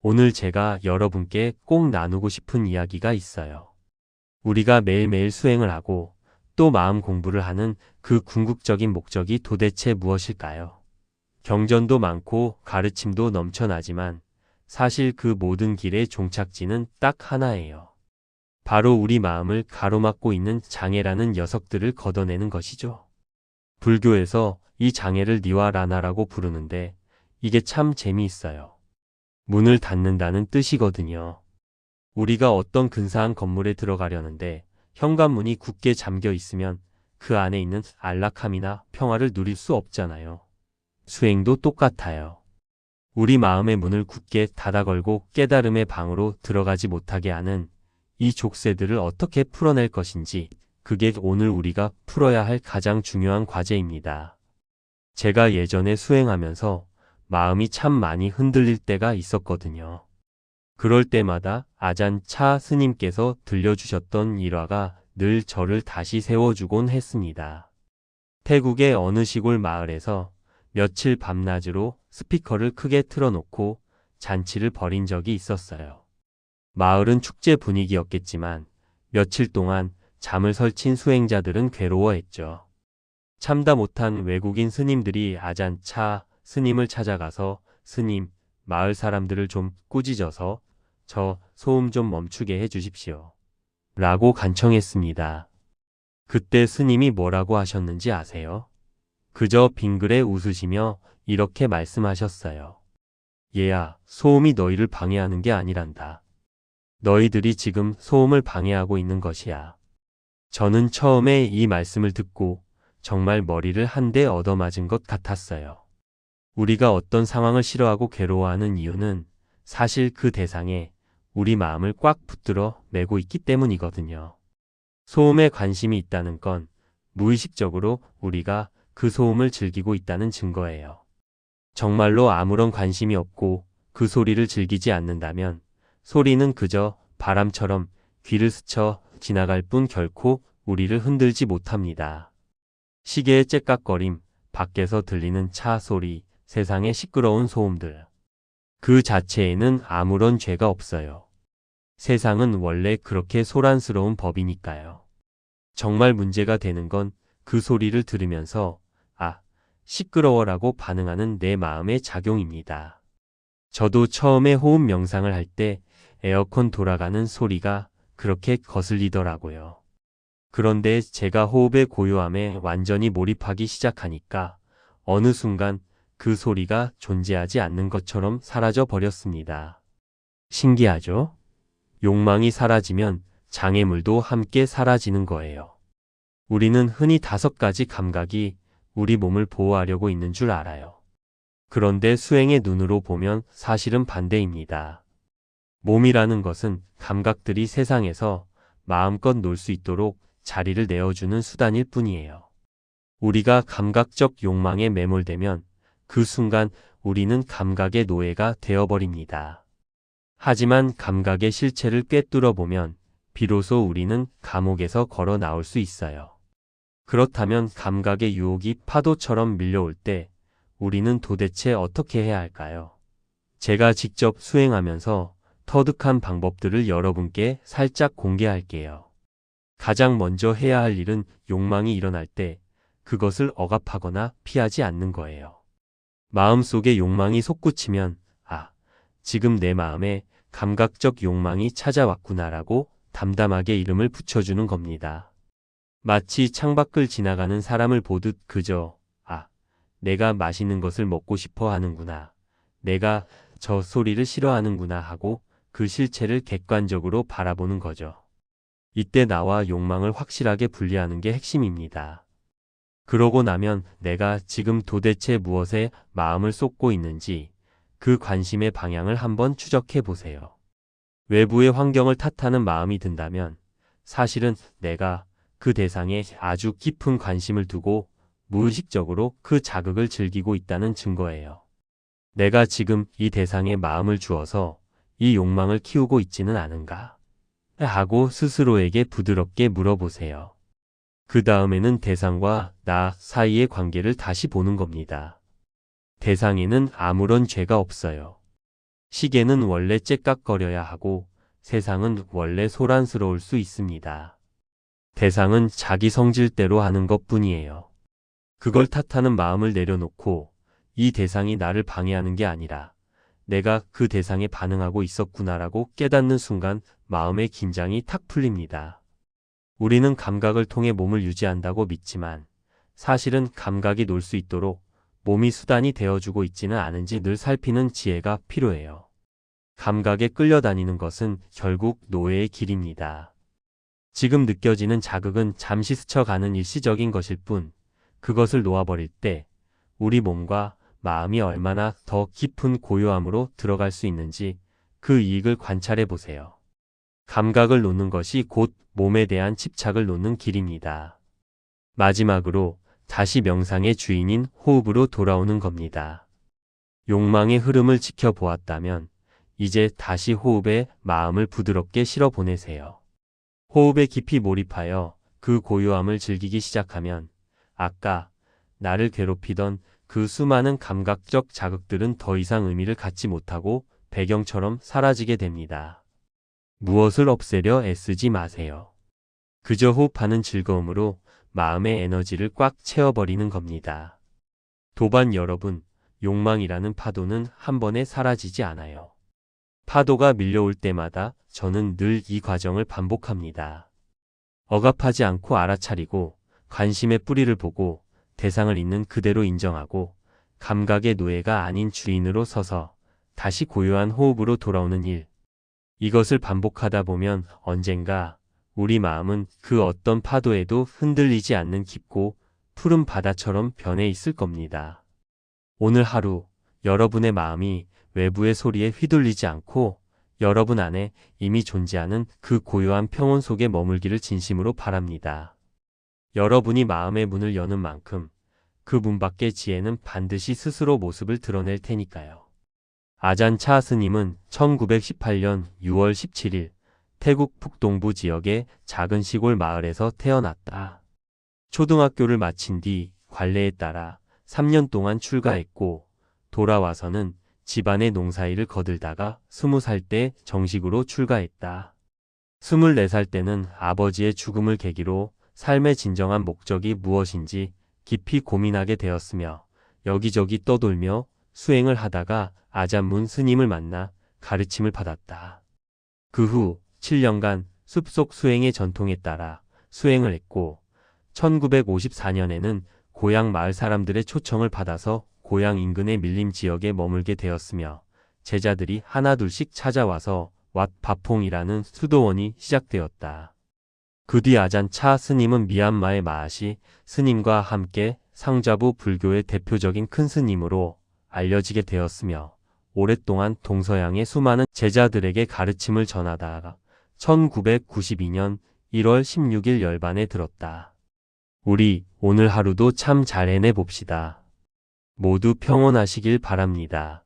오늘 제가 여러분께 꼭 나누고 싶은 이야기가 있어요. 우리가 매일매일 수행을 하고 또 마음 공부를 하는 그 궁극적인 목적이 도대체 무엇일까요? 경전도 많고 가르침도 넘쳐나지만 사실 그 모든 길의 종착지는 딱 하나예요. 바로 우리 마음을 가로막고 있는 장애라는 녀석들을 걷어내는 것이죠. 불교에서 이 장애를 니와라나라고 부르는데 이게 참 재미있어요. 문을 닫는다는 뜻이거든요. 우리가 어떤 근사한 건물에 들어가려는데 현관문이 굳게 잠겨 있으면 그 안에 있는 안락함이나 평화를 누릴 수 없잖아요. 수행도 똑같아요. 우리 마음의 문을 굳게 닫아 걸고 깨달음의 방으로 들어가지 못하게 하는 이 족쇄들을 어떻게 풀어낼 것인지, 그게 오늘 우리가 풀어야 할 가장 중요한 과제입니다. 제가 예전에 수행하면서 마음이 참 많이 흔들릴 때가 있었거든요. 그럴 때마다 아잔 차 스님께서 들려주셨던 일화가 늘 저를 다시 세워주곤 했습니다. 태국의 어느 시골 마을에서 며칠 밤낮으로 스피커를 크게 틀어놓고 잔치를 벌인 적이 있었어요. 마을은 축제 분위기였겠지만 며칠 동안 잠을 설친 수행자들은 괴로워했죠. 참다 못한 외국인 스님들이 아잔 차 스님을 찾아가서 스님, 마을 사람들을 좀 꾸짖어서 저 소음 좀 멈추게 해주십시오. 라고 간청했습니다. 그때 스님이 뭐라고 하셨는지 아세요? 그저 빙그레 웃으시며 이렇게 말씀하셨어요. 얘야, 소음이 너희를 방해하는 게 아니란다. 너희들이 지금 소음을 방해하고 있는 것이야. 저는 처음에 이 말씀을 듣고 정말 머리를 한 대 얻어맞은 것 같았어요. 우리가 어떤 상황을 싫어하고 괴로워하는 이유는 사실 그 대상에 우리 마음을 꽉 붙들어 매고 있기 때문이거든요. 소음에 관심이 있다는 건 무의식적으로 우리가 그 소음을 즐기고 있다는 증거예요. 정말로 아무런 관심이 없고 그 소리를 즐기지 않는다면 소리는 그저 바람처럼 귀를 스쳐 지나갈 뿐 결코 우리를 흔들지 못합니다. 시계의 째깍거림, 밖에서 들리는 차 소리, 세상의 시끄러운 소음들. 그 자체에는 아무런 죄가 없어요. 세상은 원래 그렇게 소란스러운 법이니까요. 정말 문제가 되는 건 그 소리를 들으면서 아, 시끄러워라고 반응하는 내 마음의 작용입니다. 저도 처음에 호흡 명상을 할 때 에어컨 돌아가는 소리가 그렇게 거슬리더라고요. 그런데 제가 호흡의 고요함에 완전히 몰입하기 시작하니까 어느 순간 그 소리가 존재하지 않는 것처럼 사라져 버렸습니다. 신기하죠? 욕망이 사라지면 장애물도 함께 사라지는 거예요. 우리는 흔히 5가지 감각이 우리 몸을 보호하려고 있는 줄 알아요. 그런데 수행의 눈으로 보면 사실은 반대입니다. 몸이라는 것은 감각들이 세상에서 마음껏 놀 수 있도록 자리를 내어주는 수단일 뿐이에요. 우리가 감각적 욕망에 매몰되면 그 순간 우리는 감각의 노예가 되어버립니다. 하지만 감각의 실체를 꿰뚫어 보면 비로소 우리는 감옥에서 걸어 나올 수 있어요. 그렇다면 감각의 유혹이 파도처럼 밀려올 때 우리는 도대체 어떻게 해야 할까요? 제가 직접 수행하면서 터득한 방법들을 여러분께 살짝 공개할게요. 가장 먼저 해야 할 일은 욕망이 일어날 때 그것을 억압하거나 피하지 않는 거예요. 마음속에 욕망이 솟구치면 아, 지금 내 마음에 감각적 욕망이 찾아왔구나라고 담담하게 이름을 붙여주는 겁니다. 마치 창밖을 지나가는 사람을 보듯 그저 아, 내가 맛있는 것을 먹고 싶어 하는구나. 내가 저 소리를 싫어하는구나 하고 그 실체를 객관적으로 바라보는 거죠. 이때 나와 욕망을 확실하게 분리하는 게 핵심입니다. 그러고 나면 내가 지금 도대체 무엇에 마음을 쏟고 있는지 그 관심의 방향을 한번 추적해 보세요. 외부의 환경을 탓하는 마음이 든다면 사실은 내가 그 대상에 아주 깊은 관심을 두고 무의식적으로 그 자극을 즐기고 있다는 증거예요. 내가 지금 이 대상에 마음을 주어서 이 욕망을 키우고 있지는 않은가? 하고 스스로에게 부드럽게 물어보세요. 그 다음에는 대상과 나 사이의 관계를 다시 보는 겁니다. 대상에는 아무런 죄가 없어요. 시계는 원래 째깍거려야 하고 세상은 원래 소란스러울 수 있습니다. 대상은 자기 성질대로 하는 것뿐이에요. 그걸 탓하는 마음을 내려놓고 이 대상이 나를 방해하는 게 아니라 내가 그 대상에 반응하고 있었구나라고 깨닫는 순간 마음의 긴장이 탁 풀립니다. 우리는 감각을 통해 몸을 유지한다고 믿지만 사실은 감각이 놀 수 있도록 몸이 수단이 되어주고 있지는 않은지 늘 살피는 지혜가 필요해요. 감각에 끌려다니는 것은 결국 노예의 길입니다. 지금 느껴지는 자극은 잠시 스쳐가는 일시적인 것일 뿐 그것을 놓아버릴 때 우리 몸과 마음이 얼마나 더 깊은 고요함으로 들어갈 수 있는지 그 이익을 관찰해 보세요. 감각을 놓는 것이 곧 몸에 대한 집착을 놓는 길입니다. 마지막으로 다시 명상의 주인인 호흡으로 돌아오는 겁니다. 욕망의 흐름을 지켜보았다면 이제 다시 호흡에 마음을 부드럽게 실어 보내세요. 호흡에 깊이 몰입하여 그 고요함을 즐기기 시작하면 아까 나를 괴롭히던 그 수많은 감각적 자극들은 더 이상 의미를 갖지 못하고 배경처럼 사라지게 됩니다. 무엇을 없애려 애쓰지 마세요. 그저 호흡하는 즐거움으로 마음의 에너지를 꽉 채워버리는 겁니다. 도반 여러분, 욕망이라는 파도는 한 번에 사라지지 않아요. 파도가 밀려올 때마다 저는 늘 이 과정을 반복합니다. 억압하지 않고 알아차리고 관심의 뿌리를 보고 대상을 있는 그대로 인정하고 감각의 노예가 아닌 주인으로 서서 다시 고요한 호흡으로 돌아오는 일. 이것을 반복하다 보면 언젠가 우리 마음은 그 어떤 파도에도 흔들리지 않는 깊고 푸른 바다처럼 변해 있을 겁니다. 오늘 하루 여러분의 마음이 외부의 소리에 휘둘리지 않고 여러분 안에 이미 존재하는 그 고요한 평온 속에 머물기를 진심으로 바랍니다. 여러분이 마음의 문을 여는 만큼 그 문 밖의 지혜는 반드시 스스로 모습을 드러낼 테니까요. 아잔 차 스님은 1918년 6월 17일 태국 북동부 지역의 작은 시골 마을에서 태어났다. 초등학교를 마친 뒤 관례에 따라 3년 동안 출가했고 돌아와서는 집안의 농사일을 거들다가 20살 때 정식으로 출가했다. 24살 때는 아버지의 죽음을 계기로 삶의 진정한 목적이 무엇인지 깊이 고민하게 되었으며 여기저기 떠돌며 수행을 하다가 아잔문 스님을 만나 가르침을 받았다. 그 후 7년간 숲속 수행의 전통에 따라 수행을 했고 1954년에는 고향 마을 사람들의 초청을 받아서 고향 인근의 밀림 지역에 머물게 되었으며 제자들이 하나둘씩 찾아와서 왓 바퐁이라는 수도원이 시작되었다. 그 뒤 아잔 차 스님은 미얀마의 마하시 스님과 함께 상자부 불교의 대표적인 큰 스님으로 알려지게 되었으며 오랫동안 동서양의 수많은 제자들에게 가르침을 전하다가 1992년 1월 16일 열반에 들었다. 우리 오늘 하루도 참 잘 해내봅시다. 모두 평온하시길 바랍니다.